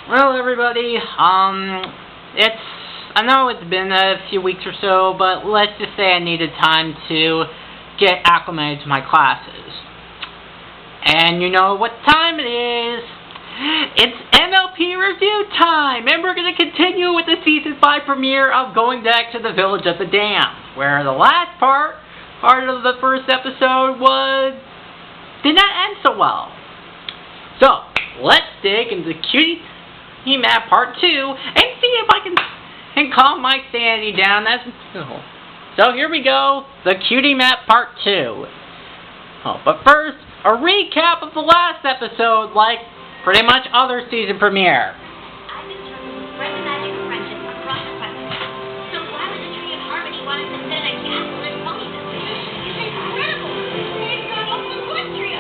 Well, everybody, I know it's been a few weeks or so, but let's just say I needed time to get acclimated to my classes. And you know what time it is. It's MLP review time, and we're going to continue with the Season 5 premiere of Going Back to the Village of the Damned, where the last part of the first episode did not end so well. So, let's dig into Cutie Map Part 2 and see if I can calm my sanity down. So here we go, the Cutie Map Part 2. But first, a recap of the last episode, like pretty much other season premiere. I've been struggling with spread the magic of friendship across the country. So why would the Tree of Harmony want us to sit in a castle and pony this way? It's incredible! It's got all the equestria!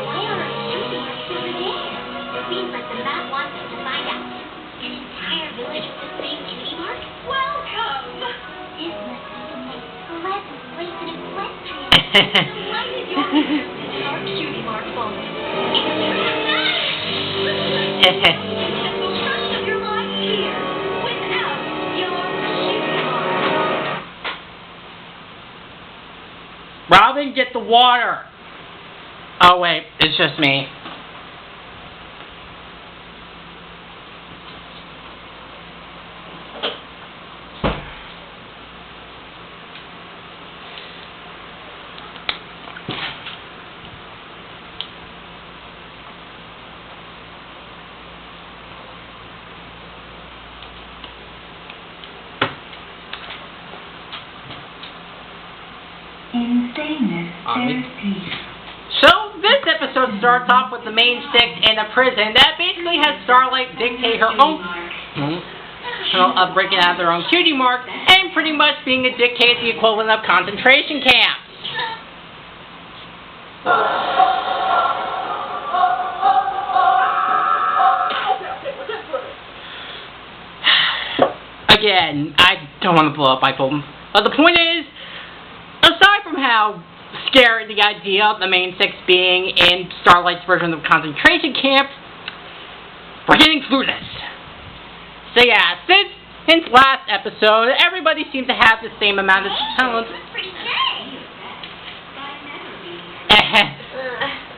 Why are our cutie marks over there? Seems like the map wants us to find out. An entire village with the same cutie mark? Welcome! This must be the most pleasant place in Equestria. Why did your our cutie mark phone? Robin, get the water! Oh wait, it's just me. So, this episode starts off with the main six in a prison that basically has Starlight dictate her own, breaking out their own cutie mark, and pretty much being a dictate the equivalent of concentration camps. Again, I don't want to blow up my phone, but the point is, aside from how scary the idea of the main six being in Starlight's version of concentration camp, we're getting through this. So yeah, since last episode, everybody seems to have the same amount of talent.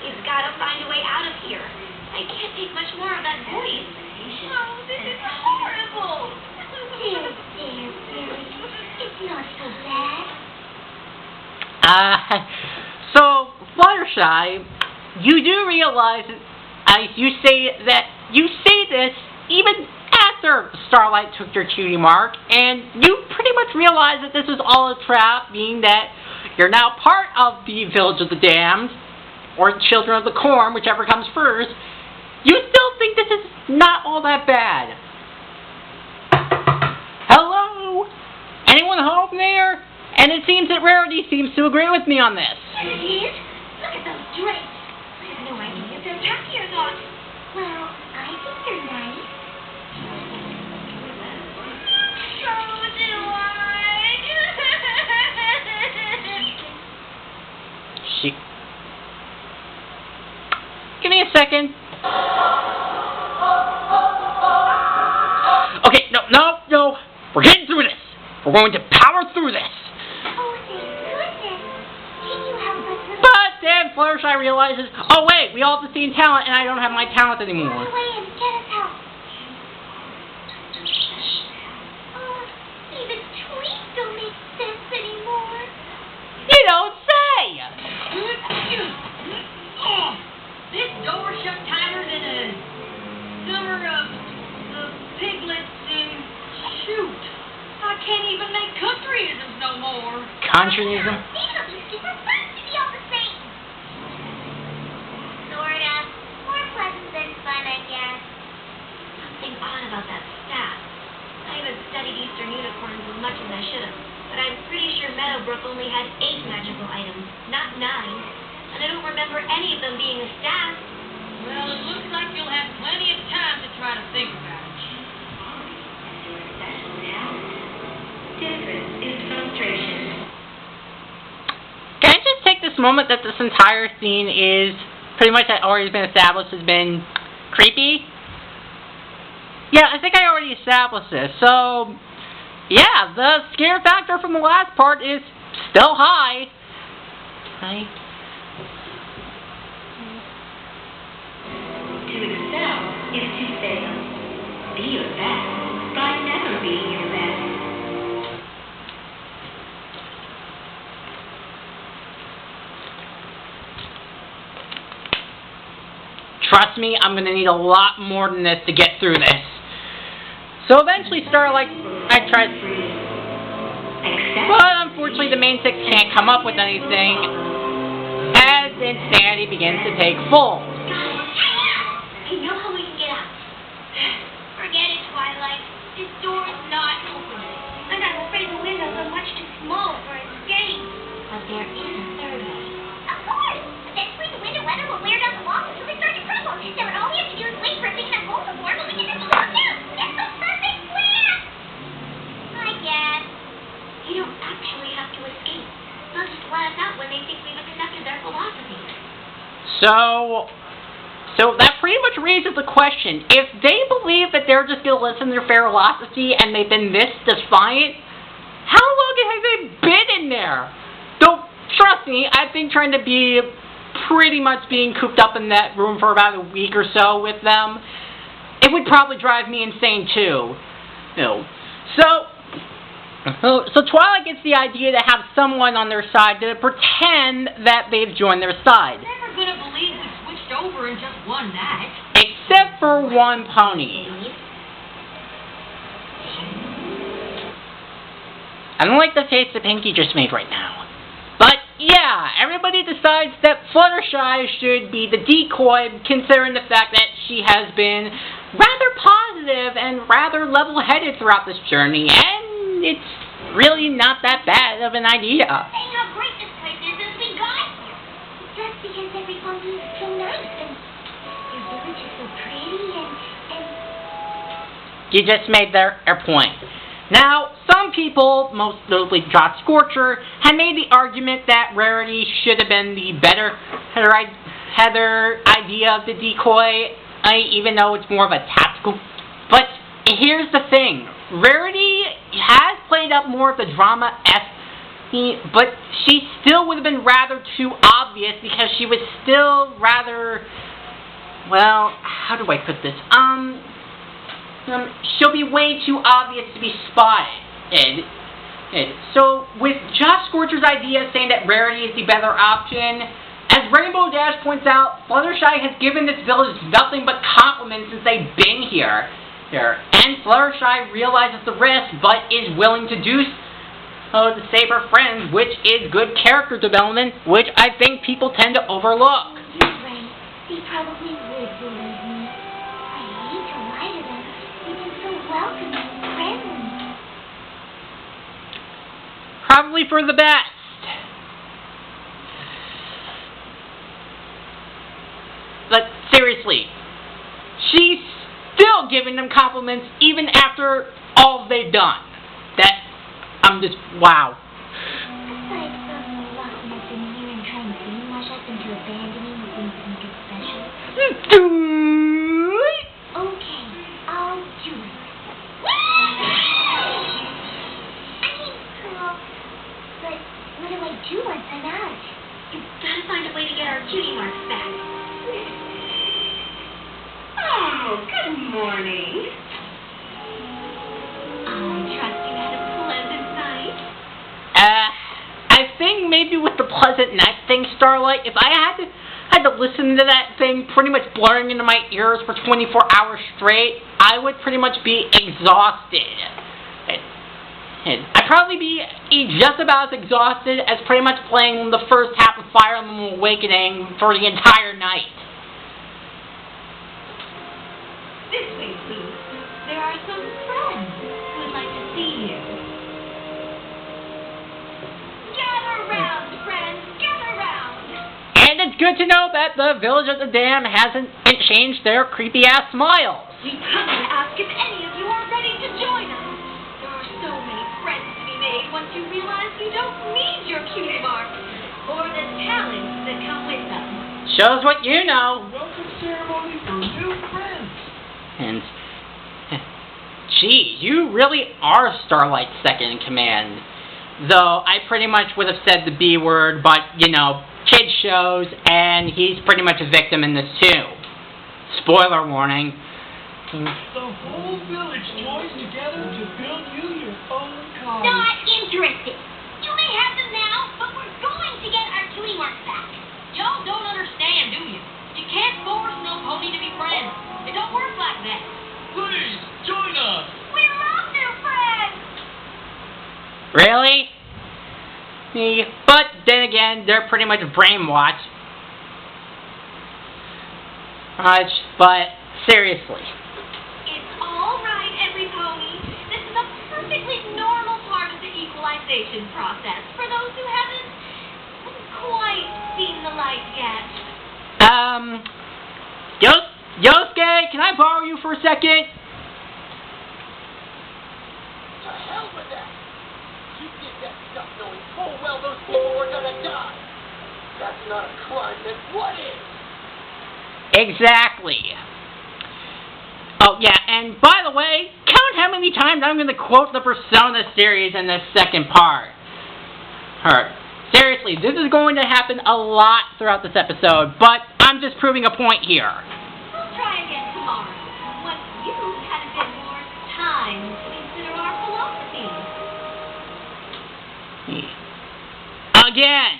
You've got to find a way out of here. I can't take much more of that voice. Oh, this is horrible. There, Billy. It's not so bad. So, Fluttershy, you do realize that you say this even after Starlight took your cutie mark, and you pretty much realize that this is all a trap, being that you're now part of the Village of the Damned, or Children of the Corn, whichever comes first. You still think this is not all that bad. Hello? Anyone home there? And it seems that Rarity seems to agree with me on this. Yes, it is. Look at those drapes. I have no idea if they're tacky or not. Well, I think they're nice. So do I. Give me a second. Okay, no. We're getting through this. We're going to power through this. But then Fluttershy realizes, oh wait, we all have the same talent and I don't have my talent anymore. Run away and get us help. Oh, even tweets don't make sense anymore. You don't say! Oh, this door shut tighter than a summer of piglets and shoot. I can't even make countryisms no more. Countryism? Something odd about that stat. I haven't studied Eastern unicorns as much as I should have, but I'm pretty sure Meadowbrook only had 8 magical items, not 9. And I don't remember any of them being a stat. Well, it looks like you'll have plenty of time to try to think about it. Difference in filtration. Can I just take this moment that this entire scene is pretty much already been established has been creepy? Yeah, I think I already established this. So, yeah, the scare factor from the last part is still high. Right? To excel is to fail. Be your best by never being your best. Trust me, I'm gonna need a lot more than this to get through this. So eventually Starlight, I tried, but unfortunately the main six can't come up with anything as insanity begins to take full. I know how we can get out. Forget it, Twilight. This door is not opening. And I'm afraid the windows are much too small for escape. But there is a third way. Of course! Eventually the window weather will wear down the walls until they start to crumble. Then all we have to do is wait for a big enough hole to form and we can just walk down. That's the perfect plan! I guess. You don't actually have to escape. They'll just let us out when they think we've accepted their philosophy. So that pretty much raises the question. If they believe that they're just going to listen to their philosophy and they've been this defiant, how long have they been in there? Don't trust me, I've been trying to be pretty much being cooped up in that room for about a week or so with them. It would probably drive me insane too. So Twilight gets the idea to have someone on their side to pretend that they've joined their side. Never gonna believe we switched over in just one night. Except for one pony. I don't like the face that Pinky just made right now. But yeah, everybody decides that Fluttershy should be the decoy, considering the fact that she has been rather positive and rather level-headed throughout this journey, and it's really not that bad of an idea. Saying how great this place is since we got here. Just because everyone is so nice and your village is so pretty and... You just made their point. Now, some people, most notably Josh Scorcher, had made the argument that Rarity should have been the better idea of the decoy, even though it's more of a tactical. But here's the thing. Rarity has played up more of the drama but she still would have been rather too obvious because she was still rather, well, how do I put this? She'll be way too obvious to be spotted. So, with Josh Scorcher's idea saying that Rarity is the better option, as Rainbow Dash points out, Fluttershy has given this village nothing but compliments since they've been here. And Fluttershy realizes the risk, but is willing to do so to save her friends, which is good character development, which I think people tend to overlook. You're right. They probably would believe me. I hate to lie to them. They've been so welcoming and friendly. Probably for the best. But seriously, she's still giving them compliments even after all they've done. I'm just, wow. Aside from locking us in here and trying to brainwash us into abandoning the things that make us special. Okay, I'll do it. But what do I do once I'm out? You've got to find a way to get our cutie marks back. Oh, good morning. I trust you had a pleasant night. I think maybe with the pleasant night thing, Starlight, if I had to listen to that thing pretty much blaring into my ears for 24 hours straight, I would pretty much be exhausted. I'd probably be just about as exhausted as pretty much playing the first half of Fire Emblem Awakening for the entire night. This way, please. There are some friends who would like to see you. Gather round, friends, gather round. And it's good to know that the Village of the Dam hasn't changed their creepy-ass smiles. We come to ask if any of you are ready to join us. There are so many friends to be made once you realize you don't need your cutie marks or the talents that come with them. Shows what you know. Welcome ceremony for new friends. And, gee, you really are Starlight's second in command. Though I pretty much would have said the B word, but, you know, kid shows, and he's pretty much a victim in this too. Spoiler warning. The whole village joins together to build you your own cottage. Not interested. You may have them now, but we're going to get our cutie marks back. Y'all don't understand, do you? You can't force no pony to be friends. It don't work like that. Please, join us. We love new friends. Really? But then again, they're pretty much brainwashed. But seriously. It's all right, every pony. This is a perfectly normal part of the equalization process for those who haven't quite seen the light yet. Yosuke, can I borrow you for a second? To hell with that! You did that stuff knowing full well those people were gonna die! That's not a crime, then what is? Exactly. Oh, yeah, and by the way, count how many times I'm going to quote the Persona series in this second part. Seriously, this is going to happen a lot throughout this episode, but I'm just proving a point here. We'll try again tomorrow, once you've had a bit more time to consider our philosophy. Again,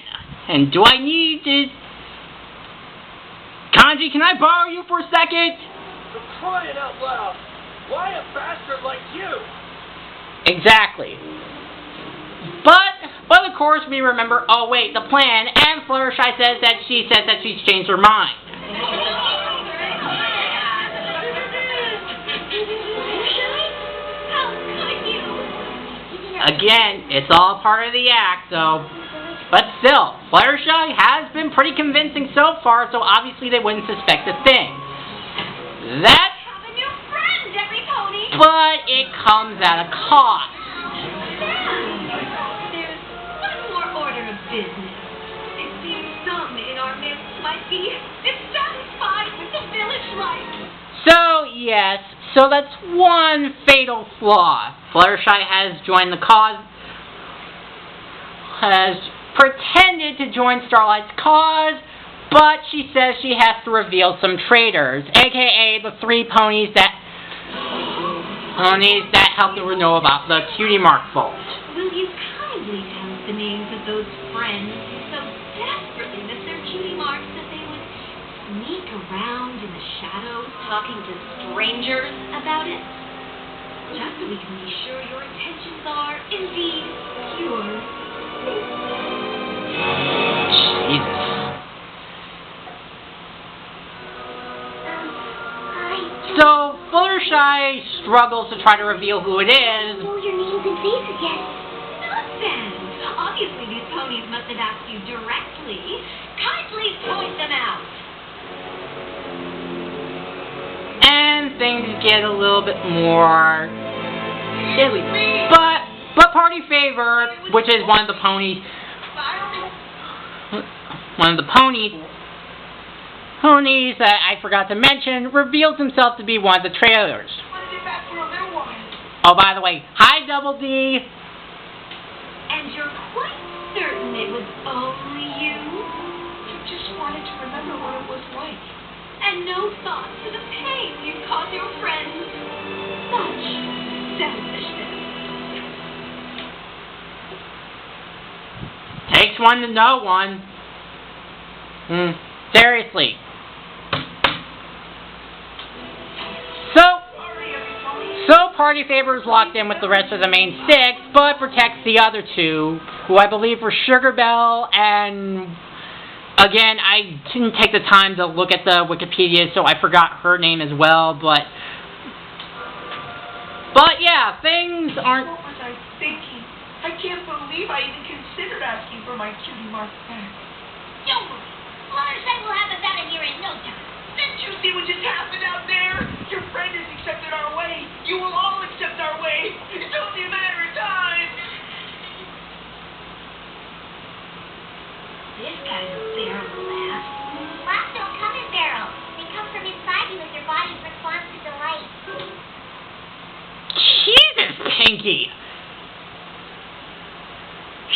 and do I need to... Kanji, can I borrow you for a second? For crying out loud! Why a bastard like you? Exactly. But of course we remember, oh wait, the plan, and Fluttershy says that she's changed her mind. Again, it's all part of the act, though. But still, Fluttershy has been pretty convincing so far, so obviously they wouldn't suspect a thing. That, Have a new friend, every pony. but it comes at a cost. There's one more order of business. It seems some in our midst might be dissatisfied with the village life. So, yes, so that's one fatal flaw. Fluttershy has joined the cause, has pretended to join Starlight's cause, but she says she has to reveal some traitors, aka the three ponies that helped her know about the Cutie Mark vault. Will you kindly tell us the names of those friends who so desperately miss their cutie marks that they would sneak around in the shadows talking to strangers about it? Just so we can be sure your intentions are indeed pure. Jesus. So, Fluttershy struggles to try to reveal who it is. Know your names and faces yet? Nonsense! Obviously these ponies must have asked you directly. Kindly point them out. And things get a little bit more silly. But Party Favor, which is one of the ponies that I forgot to mention, reveals himself to be one of the trailers. Oh, by the way, hi Double D. And you're quite certain it was only you? You just wanted to remember what it was like. And no thought to the pain you caused your friends. Such selfishness. Takes one to know one. Seriously. So Party Favor is locked in with the rest of the main six, but protects the other two, who I believe were Sugar Belle and... Again, I didn't take the time to look at the Wikipedia, so I forgot her name as well, but yeah, things aren't... What was I thinking? I can't believe I even considered asking for my cutie mark back. Don't worry. Fluttershy will have us out of here in no time. Didn't you see what just happened out there? Your friend has accepted our way. You will all accept our way. It's only a matter of time. This kind of bear will last. Well, Pinky.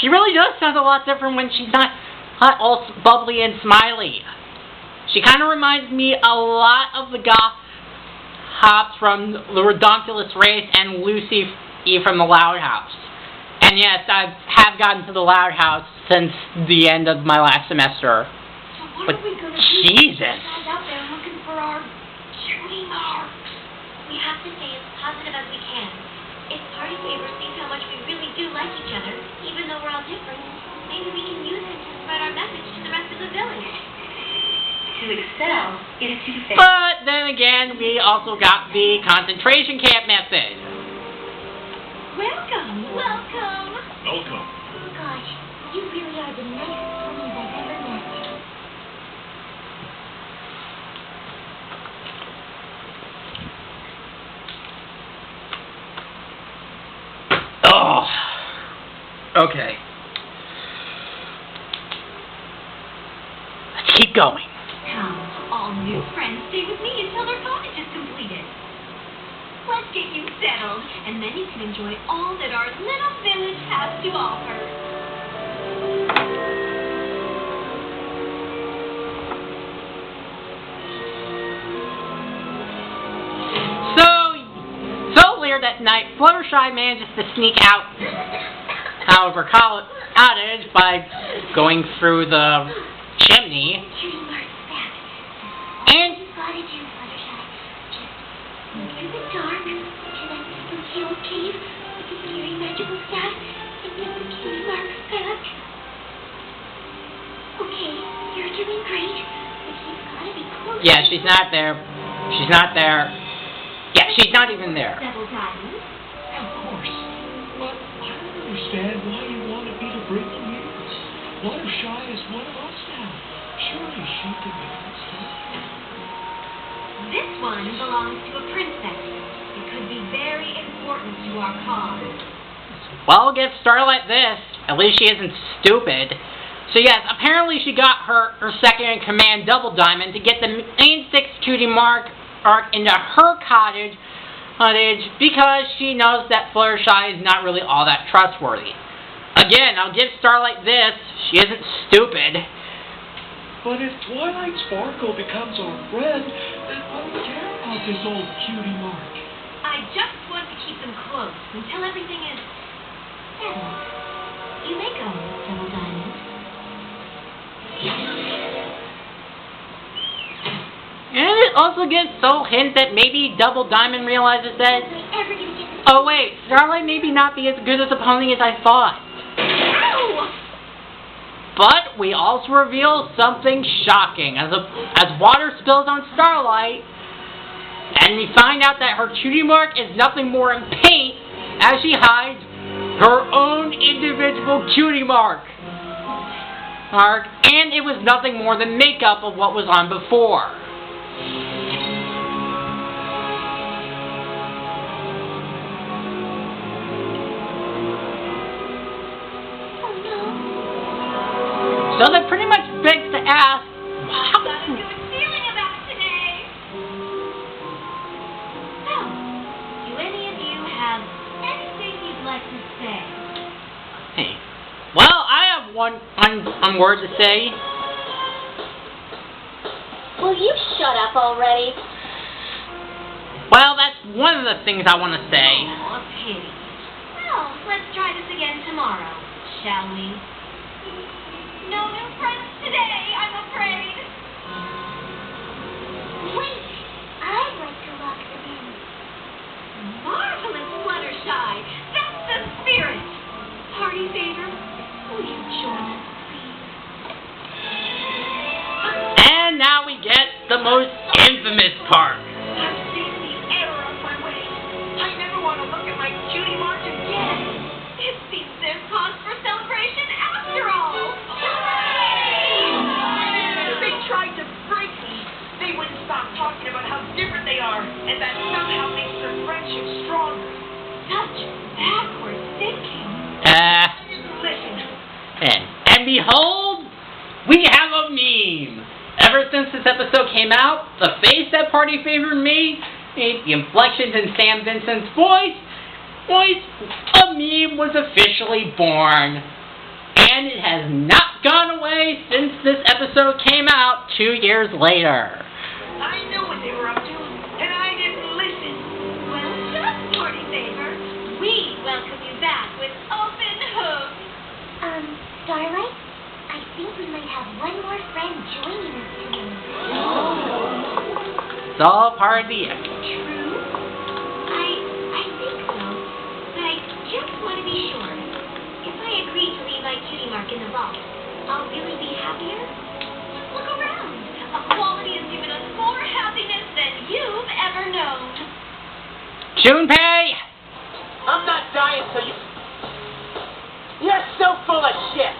She really does sound a lot different when she's not all bubbly and smiley. She kind of reminds me a lot of the Hops from the Redonkulous race and Lucy from the Loud House. And yes, I have gotten to the Loud House since the end of my last semester. So what But are we going to do? Jesus! Guys out there looking for our cutie marks. We have to stay as positive as we can. If Party Favor sees how much we really do like each other, even though we're all different, maybe we can use it to spread our message to the rest of the village. To excel in a two-phase. But then again, we also got the concentration camp method. Welcome. Welcome! Welcome. Gosh, you really are the nicest ponies I've ever met. Oh. Okay. Let's keep going. Come, all new friends, stay with me until their cottage is completed. Let's get you settled, and then you can enjoy all that our little village has to offer. So later that night, Fluttershy manages to sneak out of her cottage by going through the chimney. Cutie Mark's back. And You gotta do, Fluttershy. Just move through the dark to that spooky old cave with the scary magical staff and get the Cutie Mark's back. Okay, you're doing great, but he's gotta be close. yeah, she's not there. She's not there. Yeah, she's not even there. Double diamonds. Of course. But I don't understand why you wanted me to bring them here. Fluttershy is one of us now. Surely she can make this happen. This one belongs to a princess. It could be very important to our cause. Well, give Starlight this. At least she isn't stupid. So yes, apparently she got her second in command Double Diamond to get the main 6 Cutie Mark arc into her cottage because she knows that Fluttershy is not really all that trustworthy. Again, I'll give Starlight this. She isn't stupid. But if Twilight Sparkle becomes our friend, then I don't care about this old cutie mark. I just want to keep them close until everything is settled. You may go, Double Diamond. And it also gets so hint that maybe Double Diamond realizes that, Ever gonna get this? oh wait, Starlight maybe not be as good as a pony as I thought. Ow! But we also reveal something shocking as water spills on Starlight, and we find out that her cutie mark is nothing more than paint as she hides her own individual cutie mark. And it was nothing more than makeup of what was on before. Oh no. So that pretty much begs to ask, I've got a good feeling about today. So, do any of you have anything you'd like to say? hey, well, I have one word to say. Will you shut up already? Well, that's one of the things I want to say. Oh, a pity. Well, let's try this again tomorrow, shall we? No new friends today, I'm afraid. Wait, I'd like to lock them in. Marvelous, Fluttershy. That's the spirit. Party Favor, will you join us, please? And now we get the most infamous part. I've seen the error of my ways. I never want to look at my cutie mark again. It seems there's cause for celebration after all. If they tried to break me, they wouldn't stop talking about how different they are, and that somehow makes their friendship stronger. Such backward thinking. Listen, And behold, we have a meme. Ever since this episode came out, the face that Party Favor made, the inflections in Sam Vincent's voice, Boys, a meme was officially born. And it has not gone away since this episode came out 2 years later. I knew what they were up to, and I didn't listen. Well, just Jordy Saber, we welcome you back with open hooves. Starlight, I think we might have one more friend joining us today. It's all part of the act. True? I think so. But I just want to be sure. If I agree to leave my cutie mark in the vault, I'll really be happier? Just look around. Equality has given us more happiness than you've ever known. Junpei! I'm not dying so you... You're so full of shit!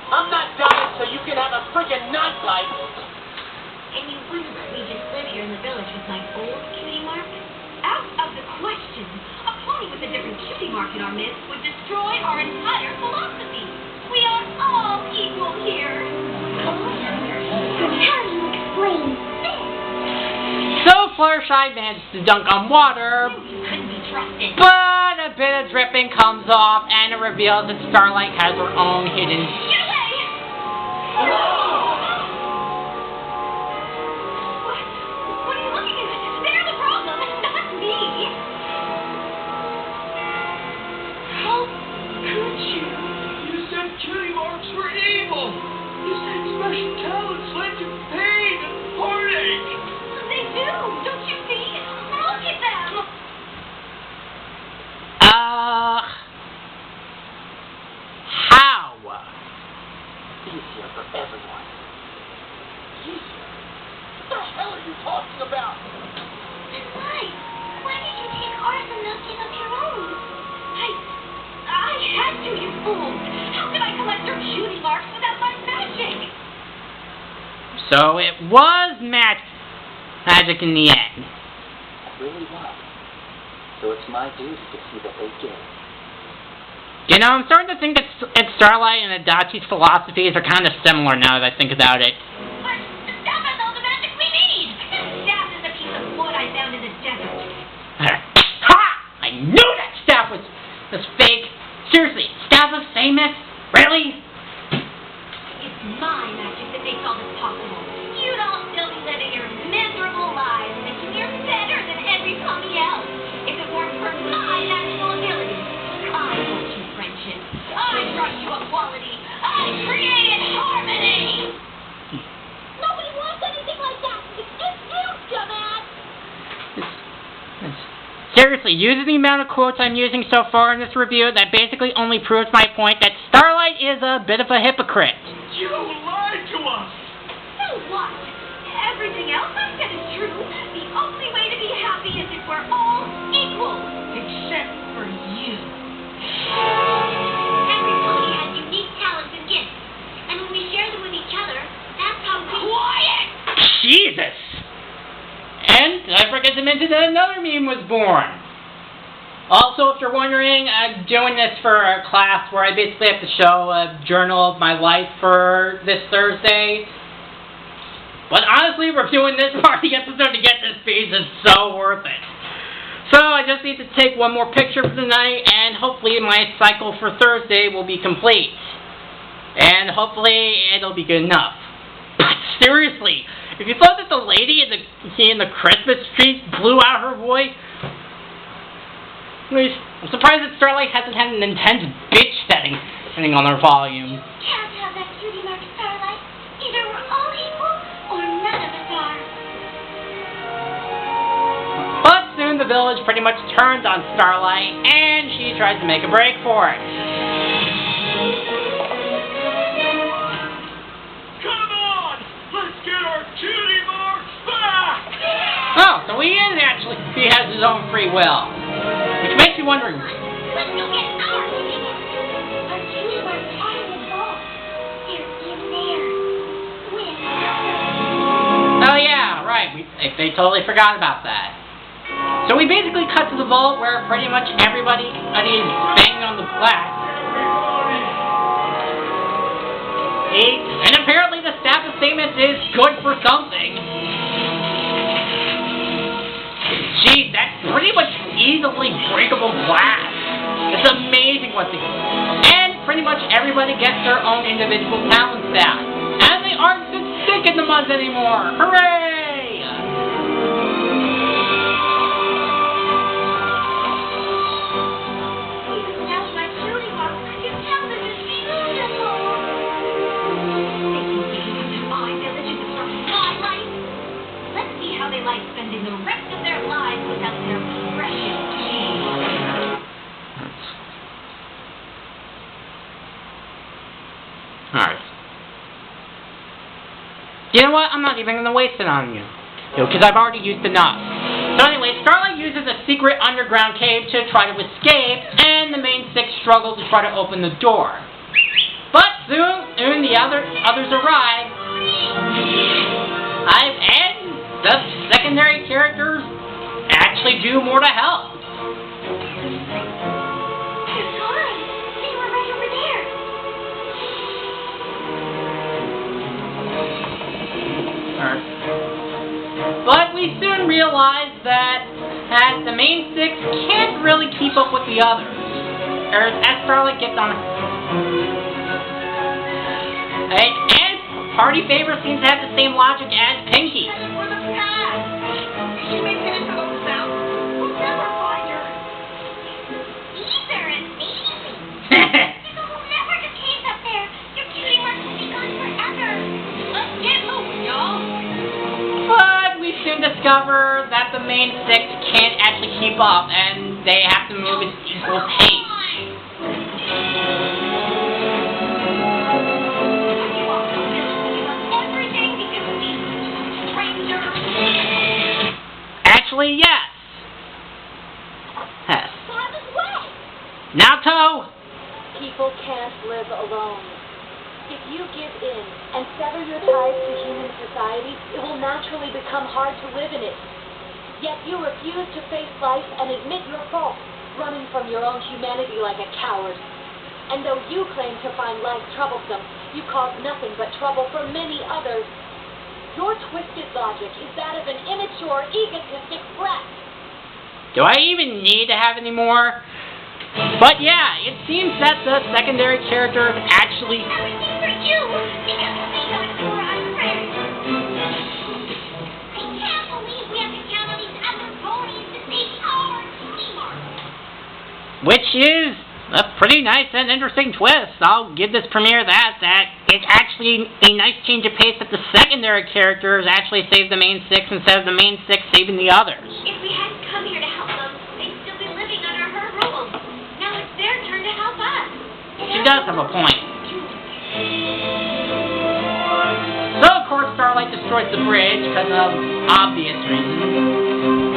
I'm not dying so you can have a friggin' night light! And you wouldn't let me just live here in the village with my old cutie mark? Out of the question. A pony with a different cutie mark in our midst would destroy our entire philosophy. We are all equal here. How do you explain this? So Fluttershy manages to dunk on water, You couldn't be trusted. but a bit of dripping comes off and it reveals that Starlight has her own hidden... Get away! What are you looking at? They're the problem, not me. How could you? You said cutie marks were evil. You said special talents led to pain and heartache. They do, don't you see? Look at them. How? Easier for everyone. Easier? What the hell are you talking about? Why did you take ours and not give up your own? I had to, you fools. How could I collect your cutie marks without my magic? So it was magic in the end. It really was. So it's my duty to see that they get it. You know, I'm starting to think that Starlight and Adachi's philosophies are kind of similar now that I think about it. But the staff has all the magic we need. This staff is a piece of wood I found in the desert. Ha! I knew that staff was fake. Seriously, staff of famous? Really? It's my magic that makes all this possible. You'd all still be living your miserable lives, thinking you're better than every pony else. If it weren't for my magical abilities, I brought you friendship. I brought you equality. I created harmony. Nobody wants anything like that. It's just you, dumbass. Seriously, using the amount of quotes I'm using so far in this review, that basically only proves my point that Starlight is a bit of a hypocrite. You lied to us. So what? Everything else I said is true. The only way to be happy is if we're all equal. Except for you. Every pony has unique talents and gifts. And when we share them with each other, that's how we... Quiet! Jesus! And I forget to mention that another meme was born. Also, if you're wondering, I'm doing this for a class where I basically have to show a journal of my life for this Thursday. But honestly, reviewing this part of the episode to get this piece is so worth it. So I just need to take one more picture for the night, and hopefully my cycle for Thursday will be complete. And hopefully it'll be good enough. But seriously, if you thought that the lady in the Christmas tree blew out her voice, I'm surprised that Starlight hasn't had an intense bitch setting on her volume. Can't have that cutie mark, Starlight. Either we're all equal, or none of us are. But soon the village pretty much turns on Starlight, and she tries to make a break for it. Come on! Let's get our cutie marks back! Oh, so he has his own free will. Which makes you wondering, Let's go get our cutie mark. Our cutie marks are in the vault. They're in there. With us. oh yeah, right, they totally forgot about that. So we basically cut to the vault where pretty much everybody is banging on the glass. And apparently the staff of famous is good for something. Geez, that's pretty much easily breakable glass. It's amazing what they do. And pretty much everybody gets their own individual talents back. And they aren't so sick in the mud anymore. Hooray! Now my cutie mark, I can tell them it's beautiful. They think they can have my village in the Starlight. Let's see how they like spending the rest of their lives without their precious king. Alright. You know what? I'm not even going to waste it on you. Because I've already used enough. So anyway, Starlight uses a secret underground cave to try to escape, and the main six struggle to try to open the door. But soon the others arrive. And the secondary characters actually do more to help. It's alright. They were right over there. But we soon realize that the main six can't really keep up with the others. As Starlight gets on. And Party Favor seems to have the same logic as Pinky. For the past. She may finish her own sound. We'll never find her. These are amazing. People will never get caves up there. Your cutie mark will be gone forever. Let's get moving, y'all. But we soon discover that the main six can't actually keep up, and they have to move at equal pace. Actually, yes. Yes. Naoto! People can't live alone. If you give in and sever your ties to human society, it will naturally become hard to live in it. Yet you refuse to face life and admit your fault, running from your own humanity like a coward. And though you claim to find life troublesome, you cause nothing but trouble for many others. Your twisted logic is that of an immature, egotistic brat. Do I even need to have any more? But yeah, it seems that the secondary characters actually... Everything for you, because we got to our friends. I can't believe we have to count on these other ponies to save our cutie mark. Which is a pretty nice and interesting twist. I'll give this premiere that it's actually a nice change of pace that the secondary characters actually save the main six instead of the main six saving the others. If we hadn't come here to help them, they'd still be living under her rules. Now it's their turn to help us. She does have a point. So, of course, Starlight destroys the bridge because of obvious reasons.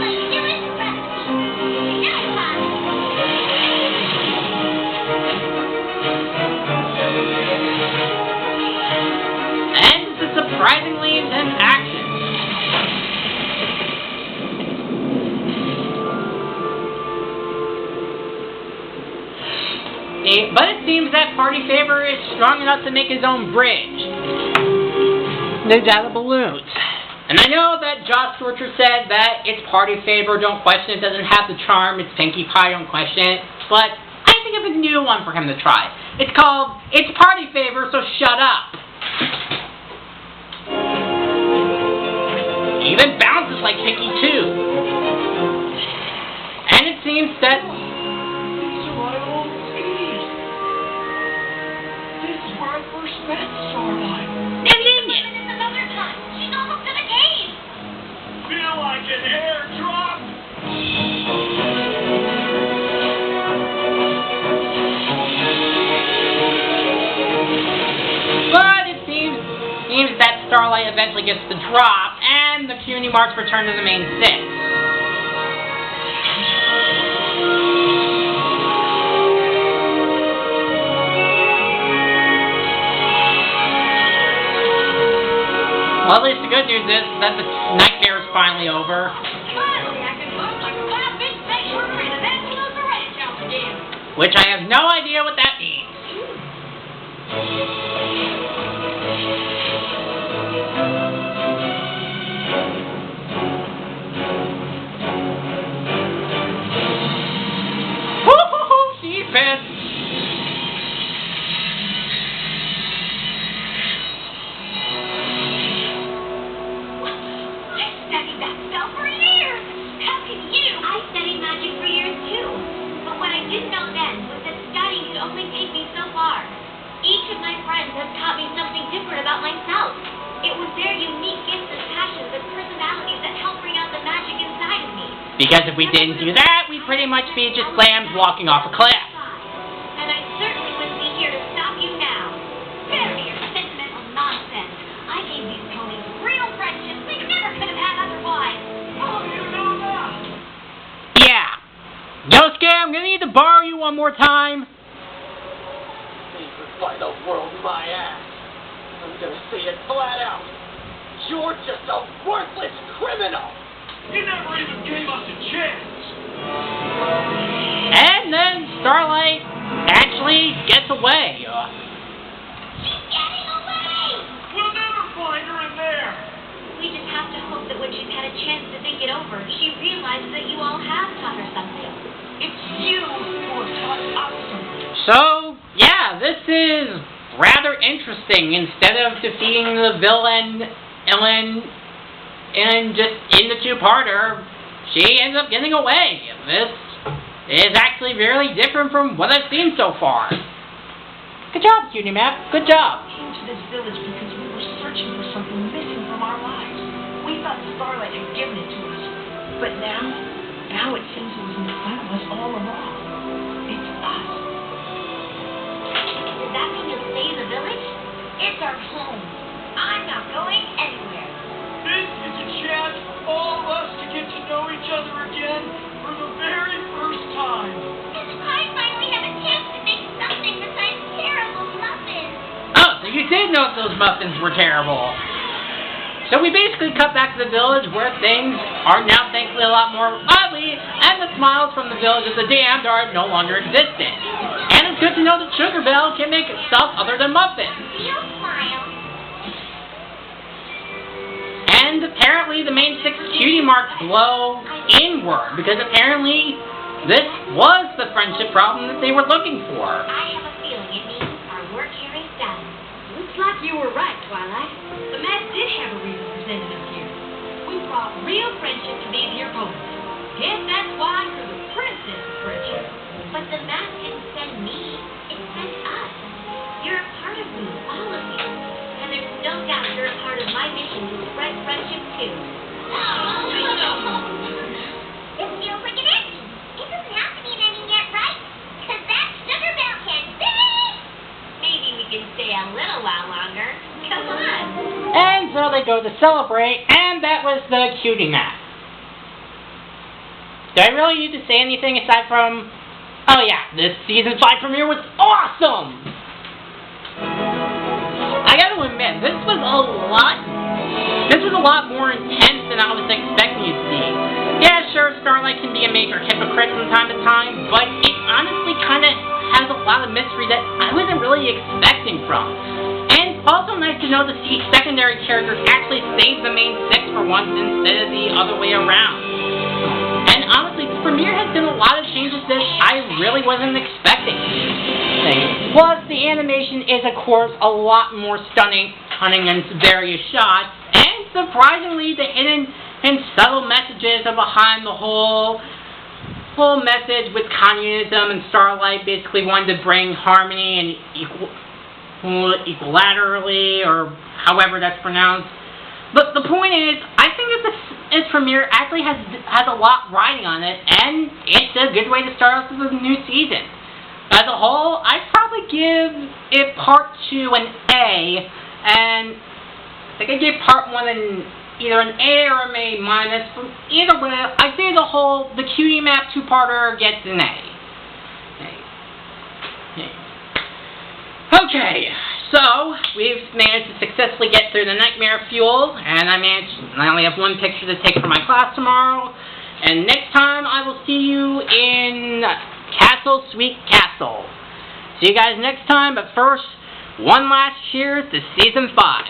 Let's do it, Betsy. Now it's fun. And this is surprisingly intense action. But it seems that Party Favor is strong enough to make his own bridge. There's out of balloons. And I know that Josh Torture said that it's Party Favor, don't question it, doesn't have the charm, it's Pinkie Pie, don't question it. But I think of a new one for him to try. It's called, It's Party Favor, so shut up. Even bounces like Pinkie too. And it seems that... Met Starlight. It's another time. She's almost to the cave. Feel like an airdrop. But it seems that Starlight eventually gets the drop, and the Cutie Marks return to the main six. Well, at least the good news is that the nightmare is finally over. Finally, I can look like a wild big fish order and then close the ranch out again. Which I have no idea what that means. each of my friends has taught me something different about myself. It was their unique gifts and passions and personalities that helped bring out the magic inside of me. Because if we didn't do that, we'd pretty much be just lambs walking off a cliff. And I certainly wouldn't be here to stop you now. Spare me your sentimental nonsense. I gave these ponies real friendships they never could have had otherwise. Oh, you know that. Yeah. Yosuke, I'm gonna need to borrow you one more time. Favored by the world, my ass. I'm gonna say it flat out. You're just a worthless criminal. You never even gave us a chance. And then Starlight actually gets away. She's getting away! We'll never find her in there. We just have to hope that when she's had a chance to think it over, she realizes that you all have taught her something. It's you who have taught us something. So, yeah, this is rather interesting. Instead of defeating the villain, Ellen, and just in the two-parter, she ends up getting away. This is actually really different from what I've seen so far. Good job, Cutie Map. Good job. We came to this village because we were searching for something missing from our lives. We thought Starlight had given it to us. But now it seems it was in front of us all along. It's us. Does that mean you'll stay in the village? It's our home. I'm not going anywhere. This is a chance for all of us to get to know each other again for the very first time. And I finally have a chance to make something besides terrible muffins. Oh, so you did know those muffins were terrible. So we basically cut back to the village where things are now thankfully a lot more lively, and the smiles from the village of the damned are no longer existent. And it's good to know that Sugar Belle can make stuff other than muffins. Real smile. And apparently the main 6 cutie marks glow inward, because apparently this was the friendship problem that they were looking for. I have a feeling it means our work here is done. Looks like you were right, Twilight. The Mad did have a reason for sending us here. We brought real friendship to these here ponies. Guess that's why you're the princess of friendship. But the map didn't send me. It sent us. You're a part of me, all of you. And there's no doubt you're a part of my mission to spread friendship too. It feels like an ending. It doesn't have to be an ending yet, right? 'Cause that Sugar Belle can sing! Maybe we can stay a little while longer. Come on. And so they go to celebrate, and that was the Cutie Map. Do I really need to say anything aside from, oh yeah, this season 5 premiere was awesome! I gotta admit, this was a lot more intense than I was expecting it to be. Yeah, sure, Starlight can be a major hypocrite from time to time, but it honestly kind of has a lot of mystery that I wasn't really expecting from. And also nice to know to see secondary characters actually save the main 6 for once instead of the other way around. And honestly, this premiere has done a lot of changes that I really wasn't expecting. Plus, the animation is, of course, a lot more stunning in various shots, and surprisingly, the hidden and subtle messages are behind the whole message with communism and Starlight basically wanted to bring harmony and equilaterally, or however that's pronounced. But the point is, I think that this premiere actually has a lot riding on it, and it's a good way to start off the new season. As a whole, I'd probably give it part 2 an A, and I think I'd give part 1 either an A or an A minus. Either way, I'd say the Cutie Map 2-parter gets an A. Okay, so we've managed to successfully get through the Nightmare Fuel, and I only have 1 picture to take for my class tomorrow. And next time I will see you in Castle Sweet Castle. See you guys next time, but first, one last cheers to Season 5.